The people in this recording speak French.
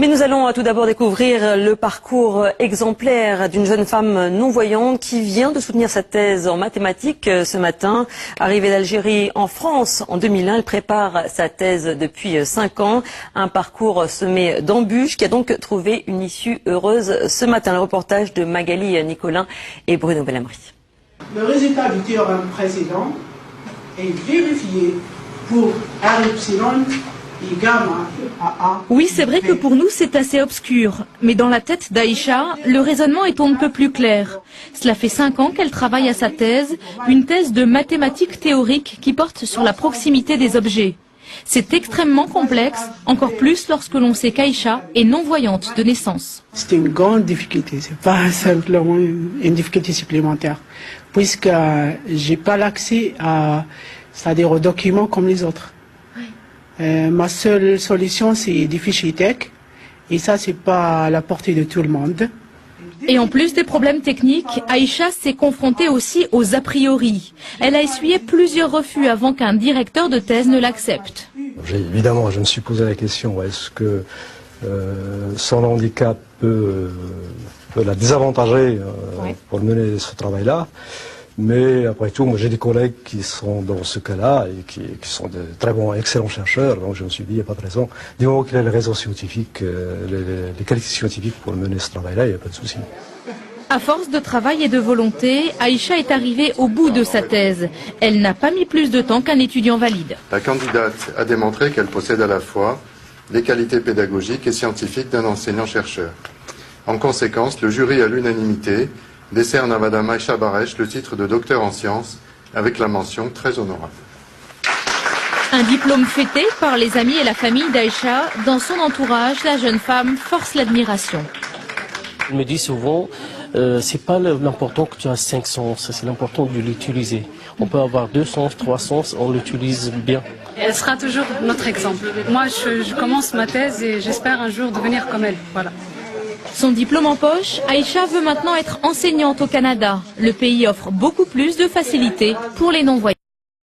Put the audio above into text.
Mais nous allons tout d'abord découvrir le parcours exemplaire d'une jeune femme non-voyante qui vient de soutenir sa thèse en mathématiques ce matin. Arrivée d'Algérie en France en 2001, elle prépare sa thèse depuis 5 ans. Un parcours semé d'embûches qui a donc trouvé une issue heureuse ce matin. Le reportage de Magali Nicolin et Bruno Bellamri. Le résultat du théorème précédent est vérifié pour R epsilon et gamma à A. Oui, c'est vrai que pour nous c'est assez obscur, mais dans la tête d'Aïcha, le raisonnement est on ne peut plus clair. Cela fait 5 ans qu'elle travaille à sa thèse, une thèse de mathématiques théoriques qui porte sur la proximité des objets. C'est extrêmement complexe, encore plus lorsque l'on sait qu'Aïcha est non-voyante de naissance. C'est une grande difficulté, c'est pas simplement une difficulté supplémentaire, puisque j'ai pas l'accès c'est-à-dire aux documents comme les autres. Ma seule solution, c'est des fichiers tech, et ça, c'est pas à la portée de tout le monde. Et en plus des problèmes techniques, Aïcha s'est confrontée aussi aux a priori. Elle a essuyé plusieurs refus avant qu'un directeur de thèse ne l'accepte. Évidemment, je me suis posé la question, est-ce que son handicap peut la désavantager pour mener ce travail-là? Mais après tout, moi j'ai des collègues qui sont dans ce cas-là et qui sont de très bons, excellents chercheurs. Donc je me suis dit, il n'y a pas de raison. Du moment qu'il a les réseaux scientifiques, les qualités scientifiques pour mener ce travail-là, il n'y a pas de souci. À force de travail et de volonté, Aïcha est arrivée au bout de sa thèse. Elle n'a pas mis plus de temps qu'un étudiant valide. La candidate a démontré qu'elle possède à la fois les qualités pédagogiques et scientifiques d'un enseignant-chercheur. En conséquence, le jury à l'unanimité décerne à Madame Aïcha Baresh le titre de docteur en sciences avec la mention très honorable. Un diplôme fêté par les amis et la famille d'Aïcha. Dans son entourage, la jeune femme force l'admiration. Elle me dit souvent, c'est pas l'important que tu as 5 sens, c'est l'important de l'utiliser. On peut avoir 2 sens, 3 sens, on l'utilise bien. Elle sera toujours notre exemple. Moi, je commence ma thèse et j'espère un jour devenir comme elle. Voilà. Son diplôme en poche, Aïcha veut maintenant être enseignante au Canada. Le pays offre beaucoup plus de facilités pour les non-voyants.